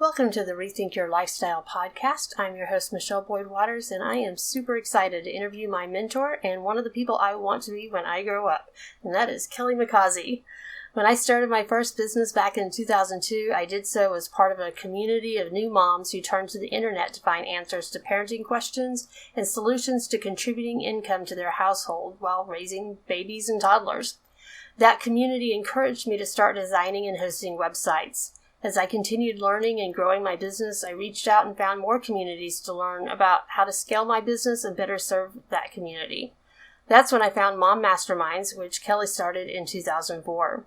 Welcome to the Rethink Your Lifestyle podcast. I'm your host, Michelle Boyd-Waters, and I am super excited to interview my mentor and one of the people I want to be when I grow up, and that is Kelly McCausey. When I started my first business back in 2002, I did so as part of a community of new moms who turned to the internet to find answers to parenting questions and solutions to contributing income to their household while raising babies and toddlers. That community encouraged me to start designing and hosting websites. As I continued learning and growing my business, I reached out and found more communities to learn about how to scale my business and better serve that community. That's when I found Mom Masterminds, which Kelly started in 2004.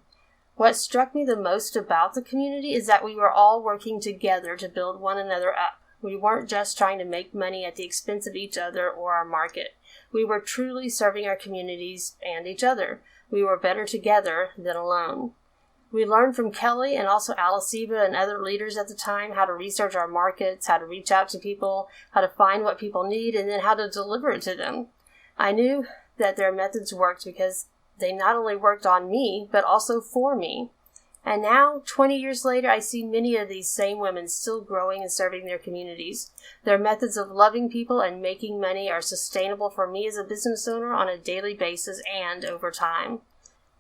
What struck me the most about the community is that we were all working together to build one another up. We weren't just trying to make money at the expense of each other or our market. We were truly serving our communities and each other. We were better together than alone. We learned from Kelly and also Alice Eva and other leaders at the time how to research our markets, how to reach out to people, how to find what people need, and then how to deliver it to them. I knew that their methods worked because they not only worked on me, but also for me. And now, 20 years later, I see many of these same women still growing and serving their communities. Their methods of loving people and making money are sustainable for me as a business owner on a daily basis and over time.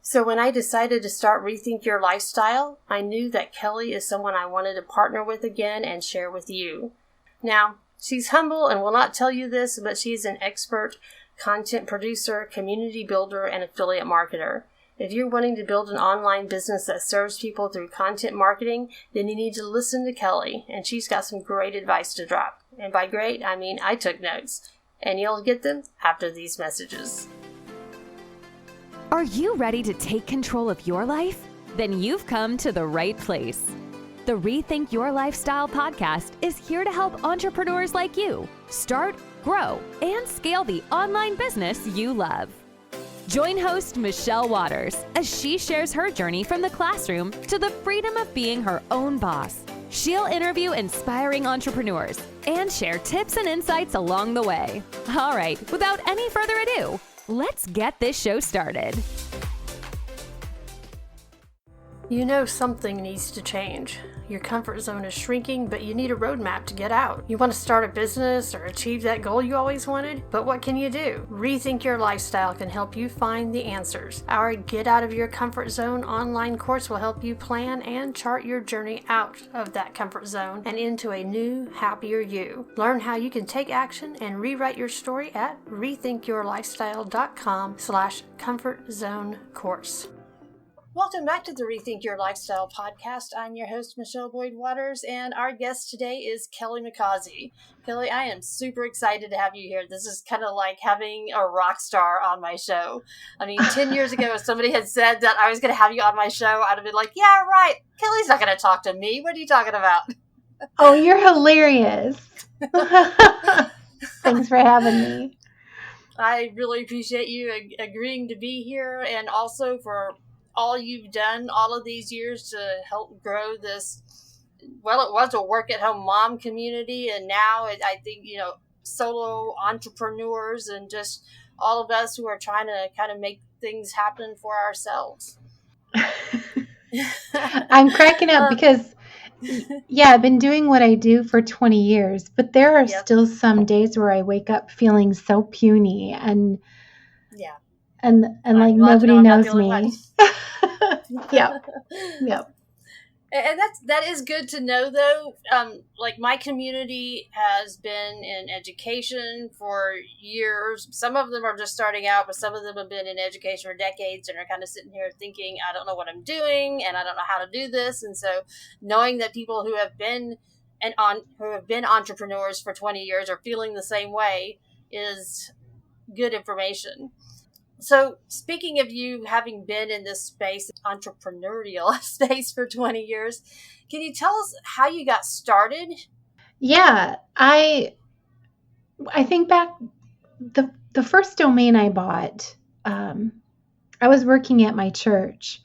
So when I decided to start Rethink Your Lifestyle, I knew that Kelly is someone I wanted to partner with again and share with you. Now, she's humble and will not tell you this, but she's an expert content producer, community builder, and affiliate marketer. If you're wanting to build an online business that serves people through content marketing, then you need to listen to Kelly, and she's got some great advice to drop. And by great, I mean I took notes, and you'll get them after these messages. Are you ready to take control of your life? Then you've come to the right place. The Rethink Your Lifestyle podcast is here to help entrepreneurs like you start, grow, and scale the online business you love. Join host Michelle Waters as she shares her journey from the classroom to the freedom of being her own boss. She'll interview inspiring entrepreneurs and share tips and insights along the way. All right, without any further ado, let's get this show started. You know something needs to change. Your comfort zone is shrinking, but you need a roadmap to get out. You want to start a business or achieve that goal you always wanted, but what can you do? Rethink Your Lifestyle can help you find the answers. Our Get Out of Your Comfort Zone online course will help you plan and chart your journey out of that comfort zone and into a new, happier you. Learn how you can take action and rewrite your story at rethinkyourlifestyle.com/comfort zone course. Welcome back to the Rethink Your Lifestyle podcast. I'm your host, Michelle Boyd-Waters, and our guest today is Kelly McCausey. Kelly, I am super excited to have you here. This is kind of like having a rock star on my show. I mean, 10 years ago, if somebody had said that I was going to have you on my show, I'd have been like, yeah, right. Kelly's not going to talk to me. What are you talking about? Oh, you're hilarious. Thanks for having me. I really appreciate you agreeing to be here, and also for all you've done all of these years to help grow this, well, it was a work-at-home mom community, and now I think, solo entrepreneurs and just all of us who are trying to kind of make things happen for ourselves. I'm cracking up because, I've been doing what I do for 20 years, but there are still some days where I wake up feeling so puny and like nobody knows me. Yep. And that is good to know, though. Like, my community has been in education for years. Some of them are just starting out, but some of them have been in education for decades and are kind of sitting here thinking, I don't know what I'm doing, and I don't know how to do this. And so knowing that people who have been entrepreneurs for 20 years are feeling the same way is good information. So speaking of you having been in this space, entrepreneurial space for 20 years, can you tell us how you got started? Yeah, I think back, the first domain I bought, I was working at my church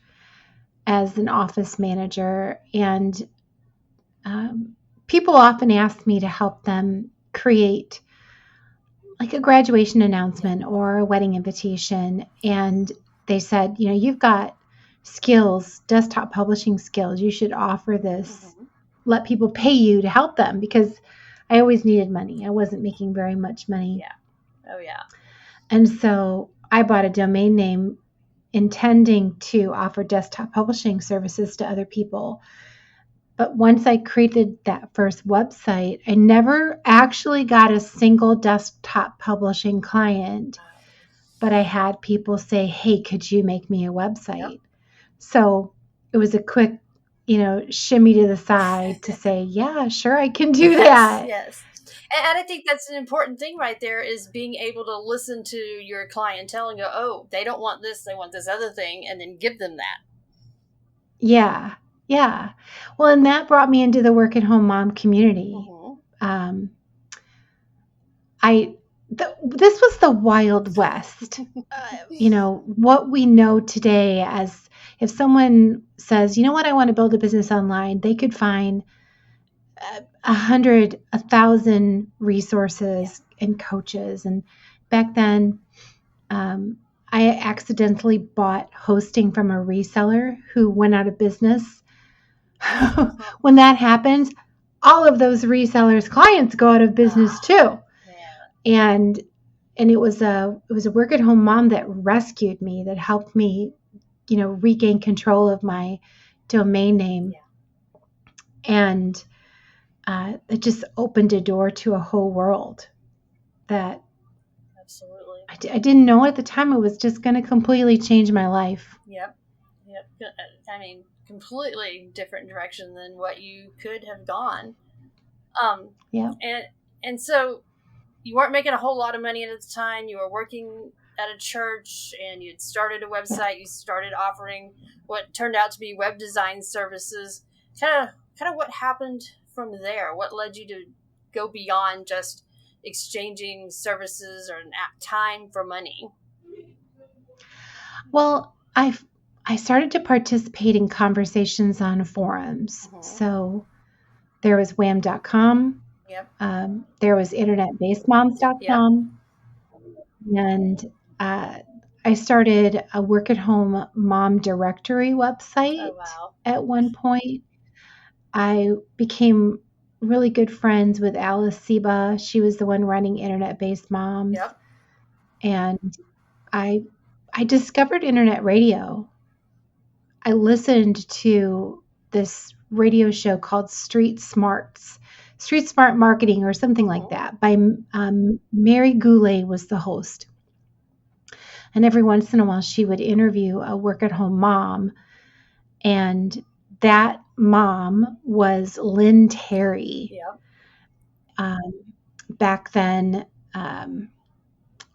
as an office manager, and people often ask me to help them create like a graduation announcement or a wedding invitation. And they said, you've got skills, desktop publishing skills. You should offer this let people pay you to help them, because I always needed money. I wasn't making very much money. Yeah. Oh, yeah. And so I bought a domain name intending to offer desktop publishing services to other people. But once I created that first website, I never actually got a single desktop publishing client, but I had people say, hey, could you make me a website? Yep. So it was a quick, shimmy to the side to say, yeah, sure, I can do that. Yes. And I think that's an important thing right there, is being able to listen to your clientele and go, oh, they don't want this, they want this other thing, and then give them that. Yeah. Yeah. Well, and that brought me into the work at home mom community. Mm-hmm. This was the Wild West. What we know today as, if someone says, you know what, I want to build a business online, they could find 100, 1,000 resources and coaches. And back then, I accidentally bought hosting from a reseller who went out of business. When that happens, all of those resellers' clients go out of business too. And it was a work at home mom that rescued me, that helped me, regain control of my domain name. And it just opened a door to a whole world that absolutely I didn't know at the time it was just going to completely change my life. Yep. I mean, completely different direction than what you could have gone. Yeah. And so you weren't making a whole lot of money at the time. You were working at a church, and you'd started a website. Yeah. You started offering what turned out to be web design services. Kind of what happened from there? What led you to go beyond just exchanging services or time for money? Well, I started to participate in conversations on forums. Mm-hmm. So there was wham.com. Yep. There was internetbasedmoms.com. Yep. And I started a work at home mom directory website. Oh, wow. At one point. I became really good friends with Alice Seba. She was the one running Internet Based Moms. Yep. And I discovered internet radio. I listened to this radio show called Street Smart Marketing or something like that, by Mary Goulet was the host. And every once in a while she would interview a work at home mom, and that mom was Lynn Terry. Yeah. Back then,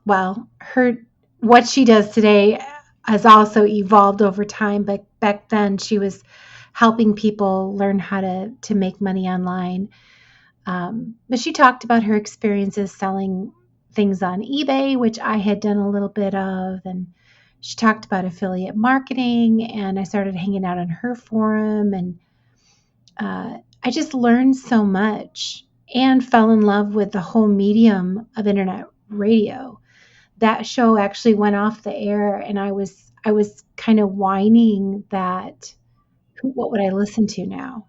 what she does today has also evolved over time, but back then she was helping people learn how to make money online. But she talked about her experiences selling things on eBay, which I had done a little bit of, and she talked about affiliate marketing, and I started hanging out on her forum, and I just learned so much and fell in love with the whole medium of internet radio. That show actually went off the air, and I was kind of whining that, what would I listen to now?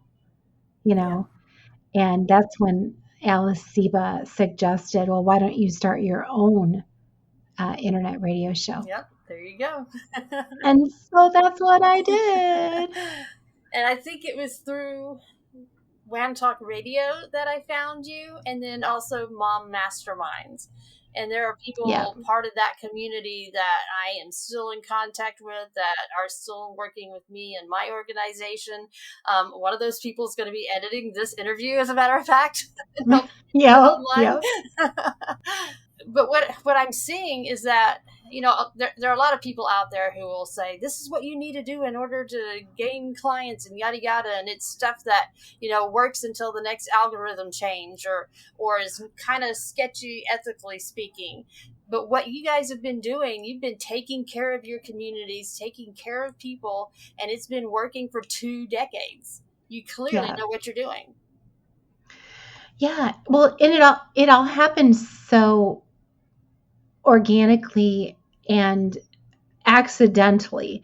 Yeah. And that's when Alice Seba suggested, well, why don't you start your own internet radio show? Yep, there you go. And so that's what I did. And I think it was through Wham Talk Radio that I found you, and then also Mom Masterminds. And there are people part of that community that I am still in contact with, that are still working with me and my organization. One of those people is going to be editing this interview, as a matter of fact. Yeah. But what I'm seeing is that, there are a lot of people out there who will say, this is what you need to do in order to gain clients and yada yada, and it's stuff that works until the next algorithm change or is kind of sketchy ethically speaking. But what you guys have been doing, you've been taking care of your communities, taking care of people, and it's been working for 2 decades. You clearly know what you're doing. Yeah, well, and it all happened so organically and accidentally.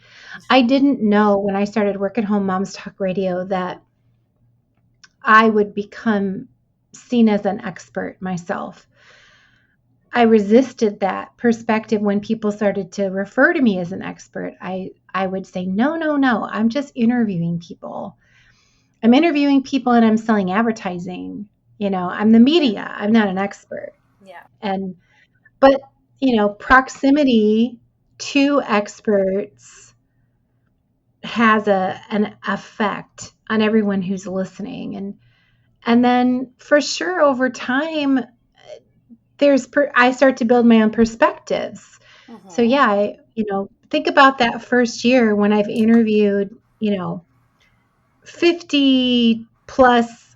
I didn't know when I started Work at Home Moms Talk Radio that I would become seen as an expert myself. I resisted that perspective when people started to refer to me as an expert. I would say, no, I'm just interviewing people. I'm interviewing people and I'm selling advertising. I'm the media. I'm not an expert. Yeah. But, proximity to experts has an effect on everyone who's listening. And then for sure over time, I start to build my own perspectives. Mm-hmm. So yeah, think about that first year when I've interviewed, 50 plus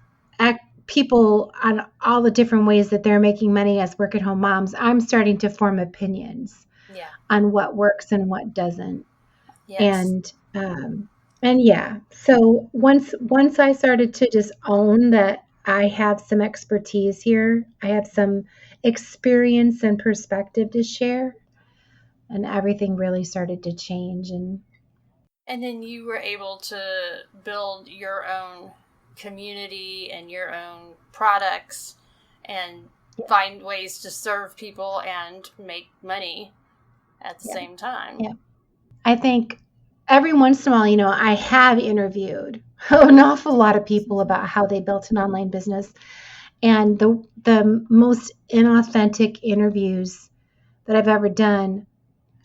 people on all the different ways that they're making money as work at home moms. I'm starting to form opinions on what works and what doesn't. Yes. And yeah, so once I started to just own that I have some expertise here, I have some experience and perspective to share, and everything really started to change. And then you were able to build your own community and your own products and find ways to serve people and make money at the same time. Yeah. I think every once in a while, I have interviewed an awful lot of people about how they built an online business. And the most inauthentic interviews that I've ever done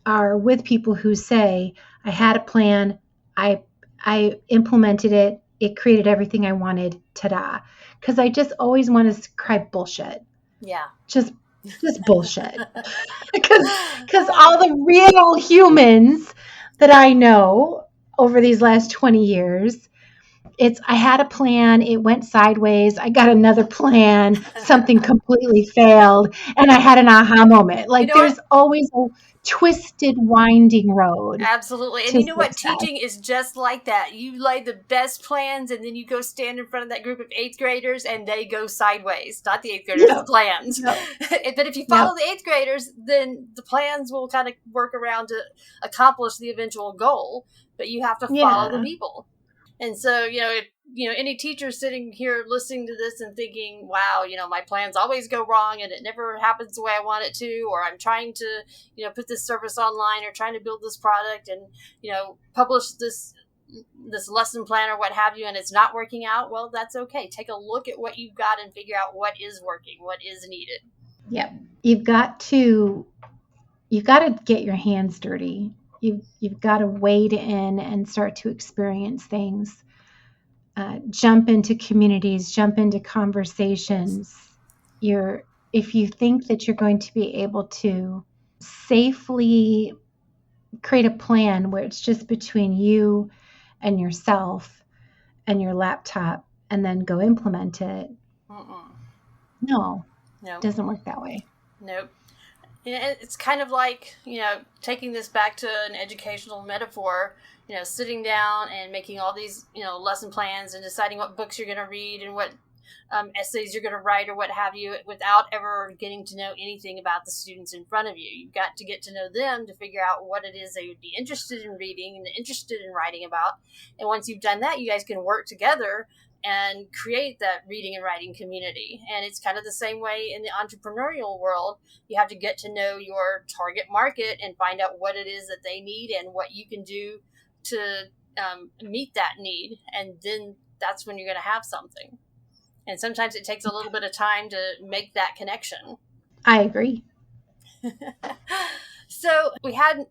are with people who say, I had a plan, I implemented it, it created everything I wanted, ta-da. Because I just always want to cry bullshit. Yeah. Just bullshit. Because all the real humans that I know over these last 20 years, I had a plan, it went sideways, I got another plan, something completely failed, and I had an aha moment. Like there's always a twisted, winding road. Absolutely. And you know what? Teaching is just like that. You lay the best plans and then you go stand in front of that group of 8th graders and they go sideways. Not the 8th graders, the plans. But if you follow the 8th graders, then the plans will kind of work around to accomplish the eventual goal. But you have to follow the people. And so, if any teacher sitting here listening to this and thinking, wow, my plans always go wrong and it never happens the way I want it to, or I'm trying to, put this service online or trying to build this product and, publish this lesson plan or what have you, and it's not working out, well, that's okay. Take a look at what you've got and figure out what is working, what is needed. Yep. You've got to get your hands dirty. You've got to wade in and start to experience things. Jump into communities, jump into conversations. If you think that you're going to be able to safely create a plan where it's just between you and yourself and your laptop and then go implement it. No, it doesn't work that way. Nope. It's kind of like, taking this back to an educational metaphor, sitting down and making all these, lesson plans and deciding what books you're going to read and what essays you're going to write or what have you, without ever getting to know anything about the students in front of you. You've got to get to know them to figure out what it is they would be interested in reading and interested in writing about. And once you've done that, you guys can work together and create that reading and writing community. And it's kind of the same way in the entrepreneurial world. You have to get to know your target market and find out what it is that they need and what you can do to meet that need. And then that's when you're going to have something. And sometimes it takes a little bit of time to make that connection. I agree. So we had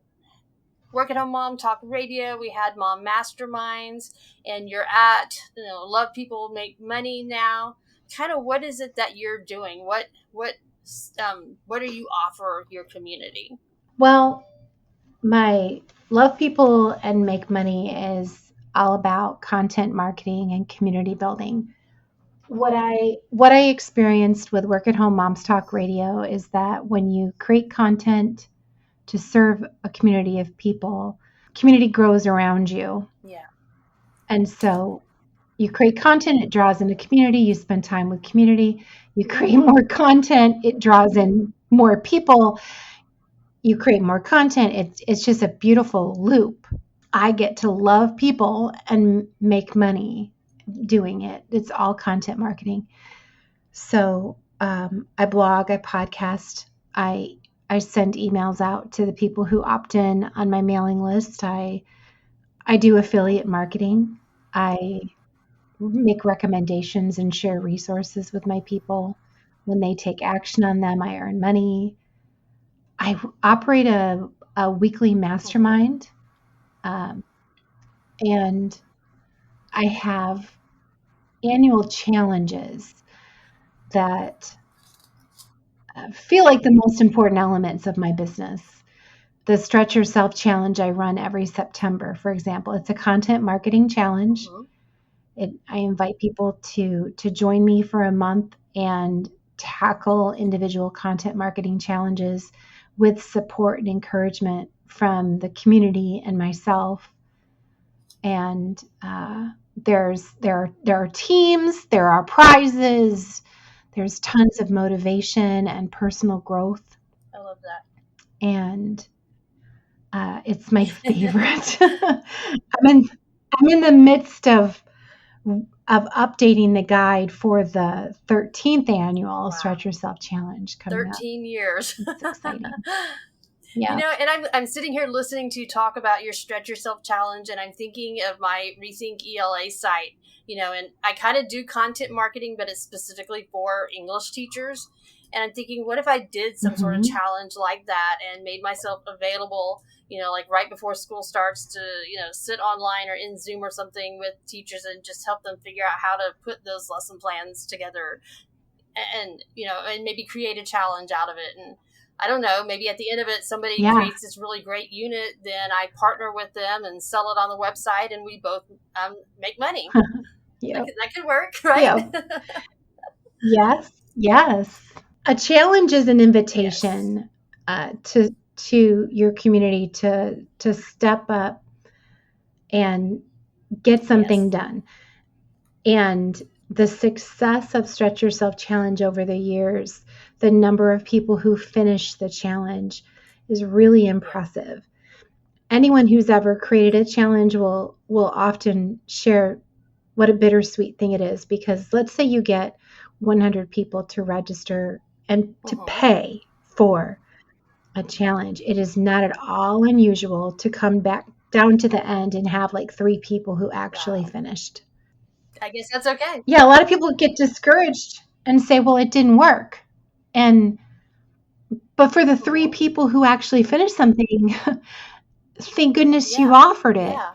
Work at Home Mom Talk Radio, we had Mom Masterminds, and you're at, Love People Make Money now. Kind of what is it that you're doing? What do you offer your community? Well, my Love People and Make Money is all about content marketing and community building. What I experienced with Work at Home Moms Talk Radio is that when you create content to serve a community of people, community grows around you. Yeah. And so you create content, it draws in a community, you spend time with community, you create more content, it draws in more people, you create more content. It's just a beautiful loop. I get to love people and make money. doing it. It's all content marketing. So I blog, I podcast, I send emails out to the people who opt in on my mailing list. I do affiliate marketing. I make recommendations and share resources with my people. When they take action on them, I earn money. I operate a weekly mastermind, and I have annual challenges that feel like the most important elements of my business. The Stretch Yourself Challenge I run every September, for example. It's a content marketing challenge. I invite people to join me for a month and tackle individual content marketing challenges with support and encouragement from the community and myself. And there are teams, there are prizes, there's tons of motivation and personal growth. I love that. And it's my favorite. I'm in the midst of updating the guide for the 13th annual Stretch Yourself Challenge coming 13 up. years. It's exciting. Yeah. You know, and I'm sitting here listening to you talk about your Stretch Yourself Challenge, and I'm thinking of my Rethink ELA site, you know, and I kind of do content marketing, but it's specifically for English teachers. And I'm thinking, what if I did some sort of challenge like that and made myself available, you know, like right before school starts to, you know, sit online or in Zoom or something with teachers and just help them figure out how to put those lesson plans together and, you know, and maybe create a challenge out of it. And I don't know, maybe at the end of it, somebody creates this really great unit, then I partner with them and sell it on the website and we both make money. That could work, right? Yep. Yes. A challenge is an invitation to your community to step up and get something done. And the success of Stretch Yourself Challenge over the years, the number of people who finish the challenge is really impressive. Anyone who's ever created a challenge will often share what a bittersweet thing it is, because let's say you get 100 people to register and to pay for a challenge. It is not at all unusual to come back down to the end and have like 3 people who actually finished. I guess that's okay. Yeah, a lot of people get discouraged and say, well, it didn't work. But for the 3 people who actually finished something, thank goodness you offered it. Yeah.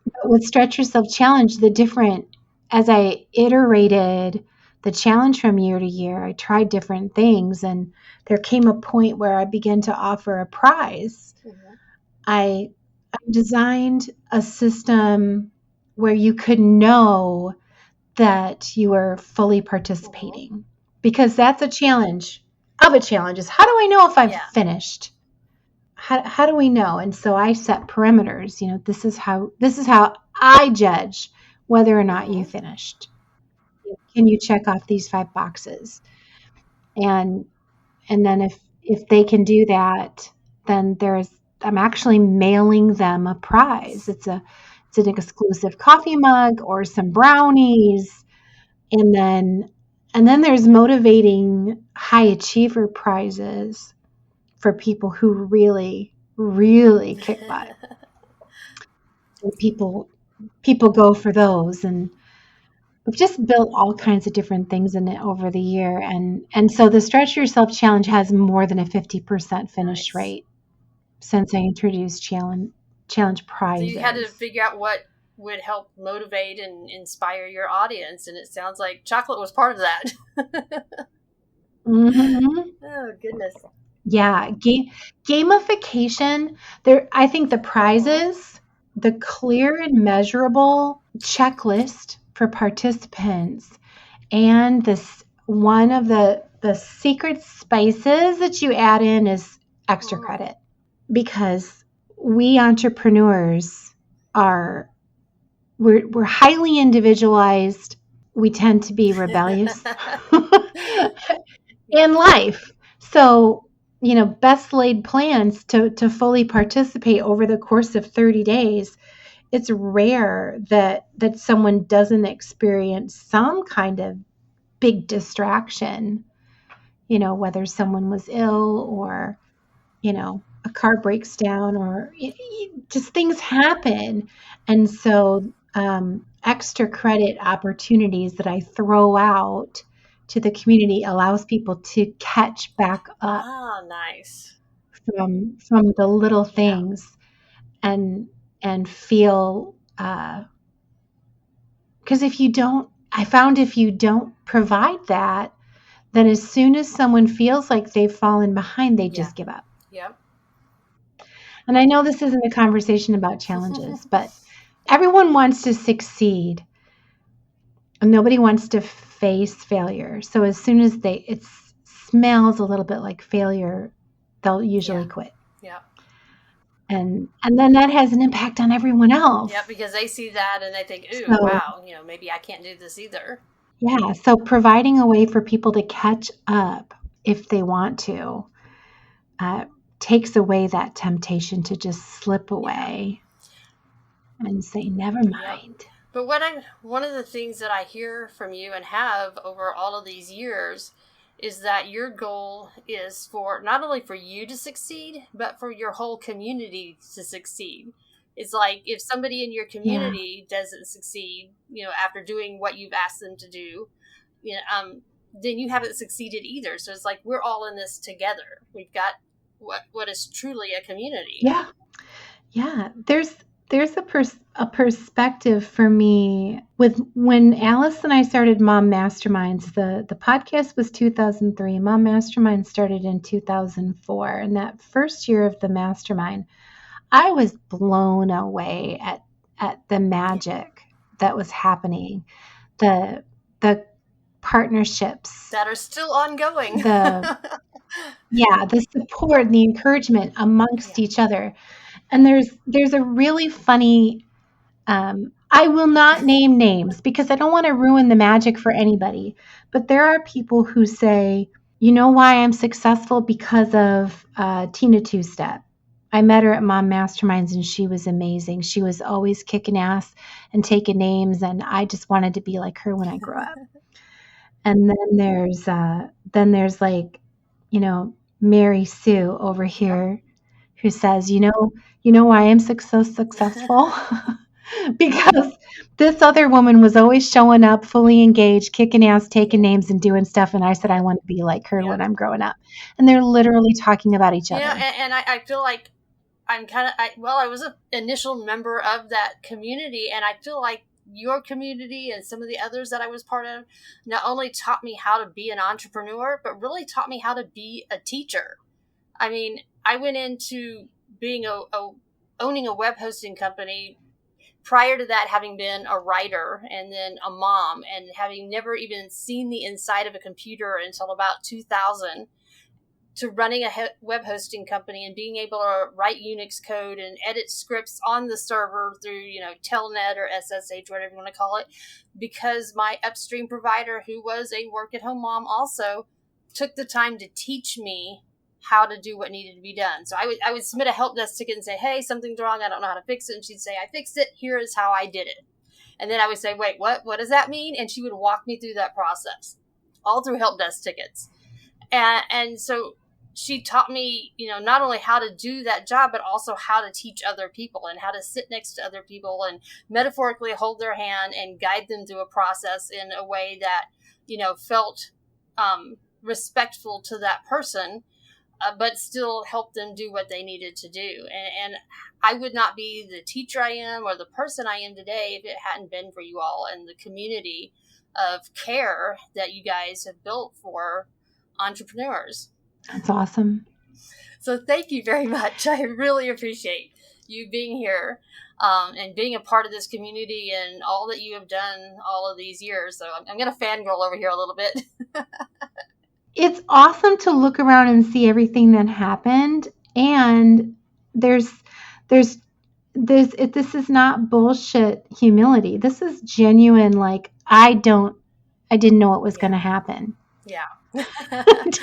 But with Stretch Yourself Challenge, as I iterated the challenge from year to year, I tried different things, and there came a point where I began to offer a prize. I designed a system where you could know that you were fully participating, because that's a challenge of a challenge is, how do I know if I've finished? How do we know? And so I set parameters. You know, this is how I judge whether or not you finished. Can you check off these 5 boxes? And then if they can do that, then I'm actually mailing them a prize. It's an exclusive coffee mug or some brownies. And then there's motivating high achiever prizes for people who really, really kick butt. And people go for those, and we've just built all kinds of different things in it over the year. And so the Stretch Yourself Challenge has more than a 50% finish rate since I introduced challenge prizes. So you had to figure out what would help motivate and inspire your audience, and it sounds like chocolate was part of that. Oh, goodness. Yeah, gamification. I think the prizes, the clear and measurable checklist for participants, and one of the secret spices that you add in is extra credit, because we entrepreneurs we're highly individualized. We tend to be rebellious in life. So, you know, best laid plans to fully participate over the course of 30 days it's rare that someone doesn't experience some kind of big distraction, whether someone was ill or, a car breaks down or just things happen. And so extra credit opportunities that I throw out to the community allows people to catch back up Nice. from the little things and feel, because if you don't provide that, then as soon as someone feels like they've fallen behind, they just give up. Yep. And I know this isn't a conversation about challenges, but everyone wants to succeed and nobody wants to face failure. So as soon as it smells a little bit like failure, they'll usually quit. Yep. And then that has an impact on everyone else. Yep, because they see that and they think, ooh, wow, maybe I can't do this either. Yeah, so providing a way for people to catch up if they want to takes away that temptation to just slip away and say, never mind. Yep. But one of the things that I hear from you and have over all of these years is that your goal is for not only for you to succeed, but for your whole community to succeed. It's like if somebody in your community doesn't succeed, after doing what you've asked them to do, then you haven't succeeded either. So it's like we're all in this together. We've got what is truly a community. Yeah. Yeah. There's a perspective for me with when Alice and I started Mom Masterminds. The podcast was 2003. Mom Mastermind started in 2004. And that first year of the mastermind, I was blown away at the magic that was happening. The partnerships that are still ongoing. The support and the encouragement amongst each other. And there's a really funny, I will not name names because I don't want to ruin the magic for anybody, but there are people who say, you know why I'm successful? Because of Tina Two-Step. I met her at Mom Masterminds and she was amazing. She was always kicking ass and taking names, and I just wanted to be like her when I grew up. And then there's like, Mary Sue over here who says, you know why I'm so successful? Because this other woman was always showing up, fully engaged, kicking ass, taking names and doing stuff. And I said, I want to be like her when I'm growing up. And they're literally talking about each other. And I feel like I'm I was an initial member of that community, and I feel like your community and some of the others that I was part of not only taught me how to be an entrepreneur, but really taught me how to be a teacher. I mean, I went into being owning a web hosting company prior to that, having been a writer and then a mom, and having never even seen the inside of a computer until about 2000, to running a web hosting company and being able to write Unix code and edit scripts on the server through, Telnet or SSH, whatever you want to call it, because my upstream provider, who was a work-at-home mom also, took the time to teach me how to do what needed to be done. So I would submit a help desk ticket and say, hey, something's wrong, I don't know how to fix it. And she'd say, I fixed it, here is how I did it. And then I would say, wait, what does that mean? And she would walk me through that process, all through help desk tickets. And so she taught me, not only how to do that job, but also how to teach other people and how to sit next to other people and metaphorically hold their hand and guide them through a process in a way that, felt respectful to that person, but still help them do what they needed to do. And I would not be the teacher I am or the person I am today if it hadn't been for you all and the community of care that you guys have built for entrepreneurs. That's awesome. So thank you very much. I really appreciate you being here and being a part of this community and all that you have done all of these years. So I'm going to fangirl over here a little bit. It's awesome to look around and see everything that happened. And this is not bullshit humility. This is genuine. Like, I didn't know what was going to happen. Yeah.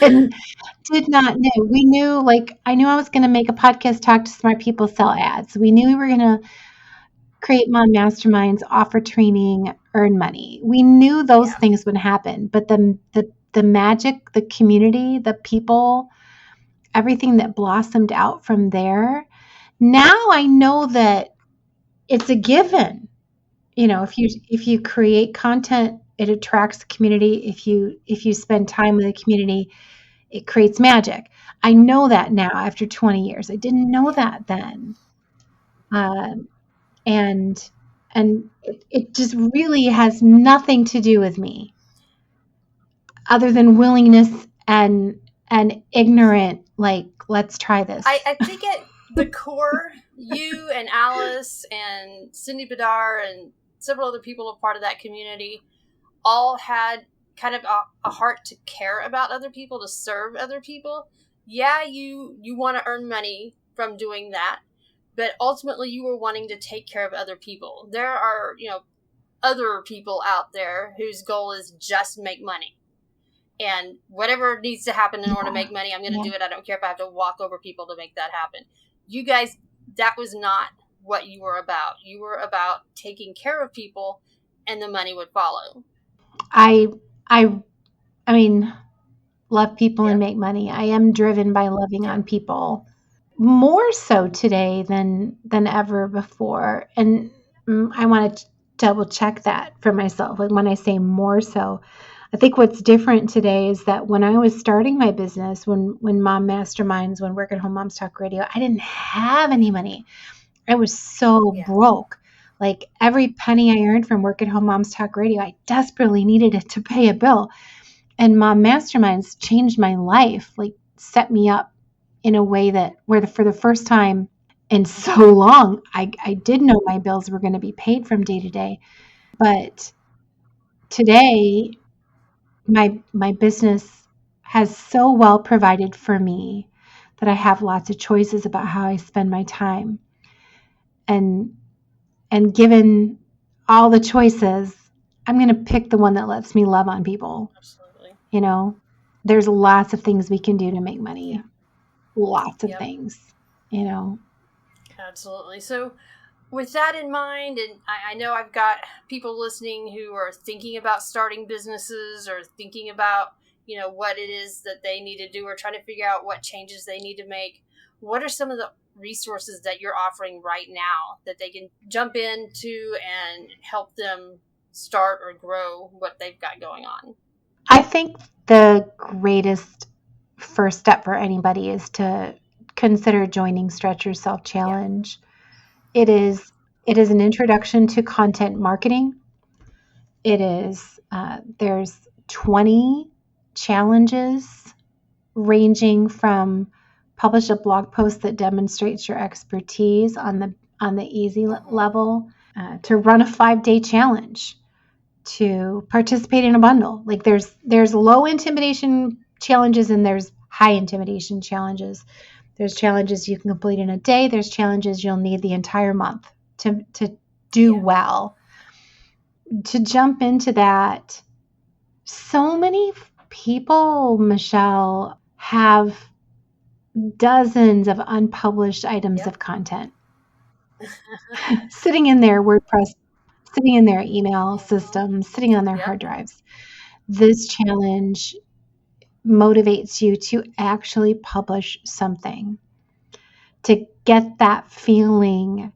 Did not know. We knew, like, I knew I was going to make a podcast, talk to smart people, sell ads. We knew we were going to create mom masterminds, offer training, earn money. We knew those Yeah. things would happen, but the magic, the community, the people, everything that blossomed out from there. Now I know that it's a given. You know, if you create content, it attracts the community. If you spend time with the community, it creates magic. I know that now after 20 years. I didn't know that then. Um, and it just really has nothing to do with me other than willingness and ignorant, like, let's try this. I think at the core, you and Alice and Cindy Bedar and several other people a part of that community all had kind of a heart to care about other people, to serve other people. Yeah, you want to earn money from doing that, but ultimately you were wanting to take care of other people. There are, other people out there whose goal is just make money. And whatever needs to happen in order to make money, I'm going to do it. I don't care if I have to walk over people to make that happen. You guys, that was not what you were about. You were about taking care of people, and the money would follow. I mean, love people and make money. I am driven by loving on people, more so today than ever before. And I want to double check that for myself. Like, when I say more so, I think what's different today is that when I was starting my business, when Mom Masterminds, when Work at Home Moms Talk Radio, I didn't have any money. I was so broke. Like, every penny I earned from Work at Home Moms Talk Radio, I desperately needed it to pay a bill. And Mom Masterminds changed my life, like set me up in a way that for the first time in so long, I did know my bills were going to be paid from day to day. But today, my business has so well provided for me that I have lots of choices about how I spend my time. And given all the choices, I'm going to pick the one that lets me love on people. Absolutely. There's lots of things we can do to make money. Lots of things, Absolutely. So with that in mind, and I know I've got people listening who are thinking about starting businesses or thinking about, what it is that they need to do or trying to figure out what changes they need to make. What are some of the resources that you're offering right now that they can jump into and help them start or grow what they've got going on? I think the greatest first step for anybody is to consider joining Stretch Yourself Challenge. It is an introduction to content marketing. It is there's 20 challenges ranging from publish a blog post that demonstrates your expertise on the easy level, to run a 5-day challenge, to participate in a bundle. Like, there's low intimidation challenges and there's high intimidation challenges. There's challenges you can complete in a day. There's challenges you'll need the entire month to do well. To jump into that, so many people, Michelle, have dozens of unpublished items of content sitting in their WordPress, sitting in their email systems, sitting on their hard drives. This challenge motivates you to actually publish something, to get that feeling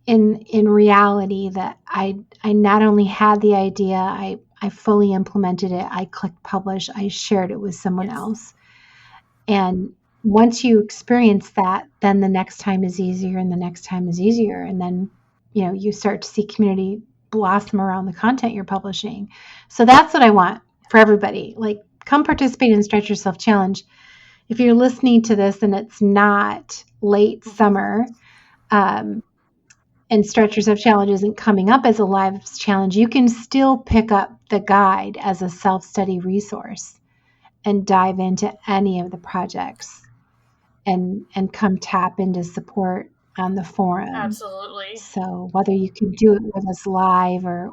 in reality that I not only had the idea, I fully implemented it, I clicked publish, I shared it with someone else. And once you experience that, then the next time is easier and the next time is easier. And then, you start to see community blossom around the content you're publishing. So that's what I want for everybody. Like, come participate in Stretch Yourself Challenge. If you're listening to this and it's not late summer, and Stretch Yourself Challenge isn't coming up as a live challenge, you can still pick up the guide as a self-study resource and dive into any of the projects and come tap into support on the forum. Absolutely. So whether you can do it with us live or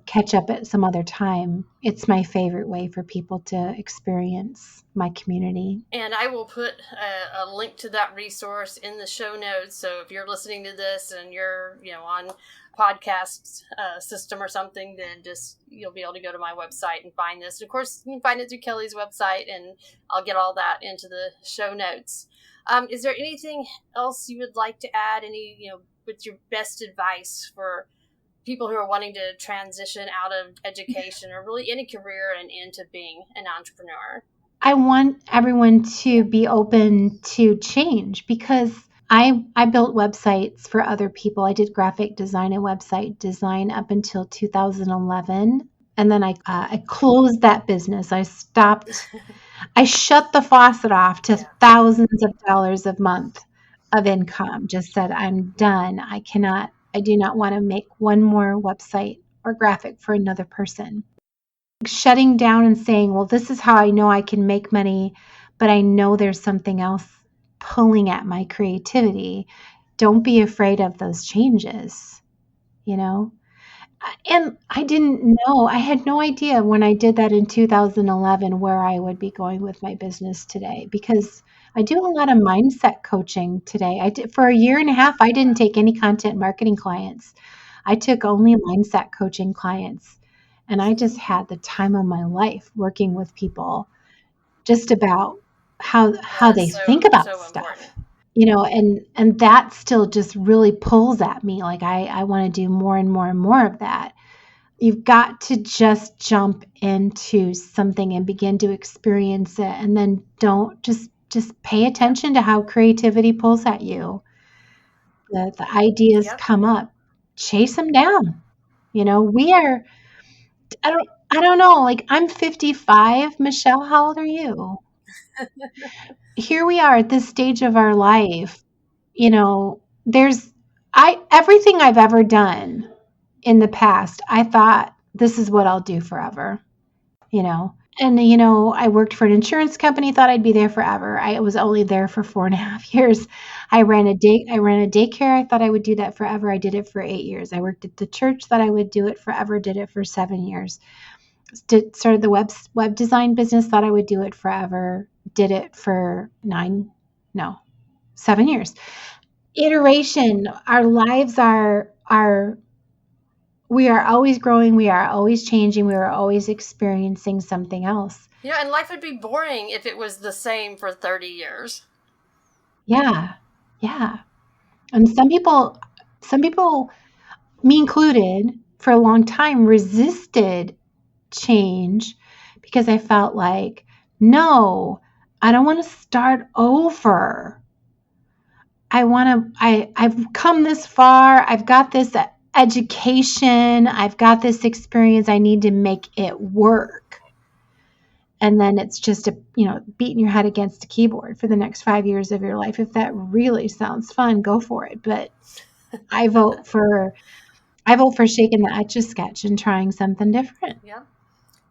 catch up at some other time, it's my favorite way for people to experience my community. And I will put a link to that resource in the show notes. So if you're listening to this and you're, on podcast system or something, then just you'll be able to go to my website and find this. Of course, you can find it through Kelly's website, and I'll get all that into the show notes. Is there anything else you would like to add? What's your best advice for people who are wanting to transition out of education or really any career and into being an entrepreneur? I want everyone to be open to change, because I built websites for other people. I did graphic design and website design up until 2011. And then I closed that business. I shut the faucet off to thousands of dollars a month of income. Just said, I'm done. I do not want to make one more website or graphic for another person. Shutting down and saying, well, this is how I know I can make money, but I know there's something else pulling at my creativity. Don't be afraid of those changes, And I didn't know, I had no idea when I did that in 2011 where I would be going with my business today, because I do a lot of mindset coaching today. I did for a year and a half. I didn't take any content marketing clients. I took only mindset coaching clients. And I just had the time of my life working with people just about how they think about stuff, and that still just really pulls at me. Like I want to do more and more and more of that. You've got to just jump into something and begin to experience it, and then don't just pay attention to how creativity pulls at you. The ideas come up, chase them down. I don't know. Like, I'm 55. Michelle, how old are you? Here we are at this stage of our life. Everything I've ever done in the past, I thought this is what I'll do forever, And, I worked for an insurance company, thought I'd be there forever. I was only there for 4.5 years. I ran a daycare. I thought I would do that forever. I did it for 8 years. I worked at the church, thought I would do it forever, did it for 7 years. Started the web design business, thought I would do it forever, did it for 7 years. Iteration. Our lives we are always growing, we are always changing, we are always experiencing something else. And life would be boring if it was the same for 30 years. Yeah. And some people, me included, for a long time resisted change because I felt like, no, I don't want to start over. I've come this far. I've got this education. I've got this experience. I need to make it work. And then it's just beating your head against a keyboard for the next 5 years of your life. If that really sounds fun, go for it. But I vote for shaking the Etch-a-Sketch and trying something different. Yeah.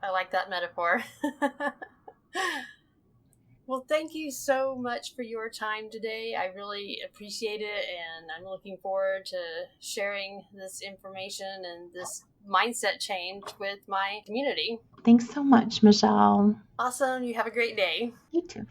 I like that metaphor. Well, thank you so much for your time today. I really appreciate it, and I'm looking forward to sharing this information and this mindset change with my community. Thanks so much, Michelle. Awesome. You have a great day. You too.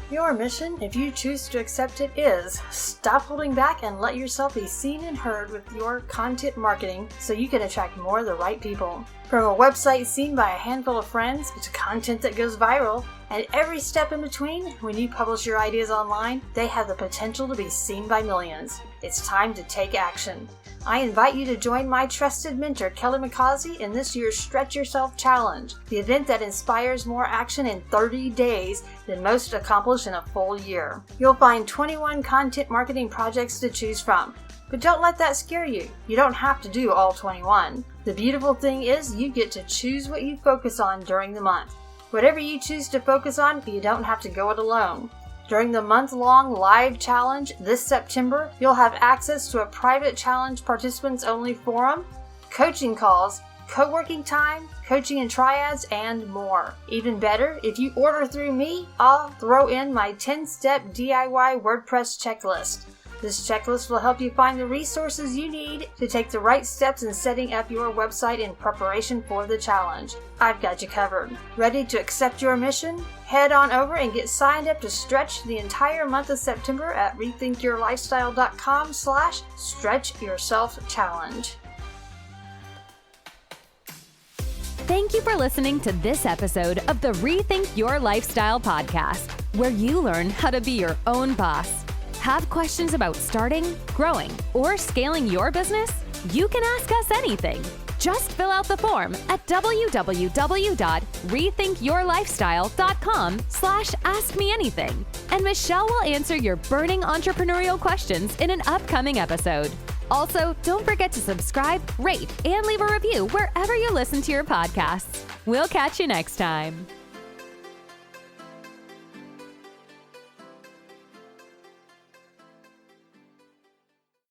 Your mission, if you choose to accept it, is stop holding back and let yourself be seen and heard with your content marketing so you can attract more of the right people. From a website seen by a handful of friends to content that goes viral, and every step in between, when you publish your ideas online, they have the potential to be seen by millions. It's time to take action. I invite you to join my trusted mentor, Kelly McCausey, in this year's Stretch Yourself Challenge, the event that inspires more action in 30 days than most accomplish in a full year. You'll find 21 content marketing projects to choose from. But don't let that scare you. You don't have to do all 21. The beautiful thing is you get to choose what you focus on during the month. Whatever you choose to focus on, you don't have to go it alone. During the month-long live challenge this September, you'll have access to a private challenge participants-only forum, coaching calls, co-working time, coaching and triads, and more. Even better, if you order through me, I'll throw in my 10-step DIY WordPress checklist. This checklist will help you find the resources you need to take the right steps in setting up your website in preparation for the challenge. I've got you covered. Ready to accept your mission? Head on over and get signed up to stretch the entire month of September at rethinkyourlifestyle.com/stretchyourselfchallenge. Thank you for listening to this episode of the Rethink Your Lifestyle podcast, where you learn how to be your own boss. Have questions about starting, growing, or scaling your business? You can ask us anything. Just fill out the form at www.rethinkyourlifestyle.com/askmeanything, and Michelle will answer your burning entrepreneurial questions in an upcoming episode. Also, don't forget to subscribe, rate, and leave a review wherever you listen to your podcasts. We'll catch you next time.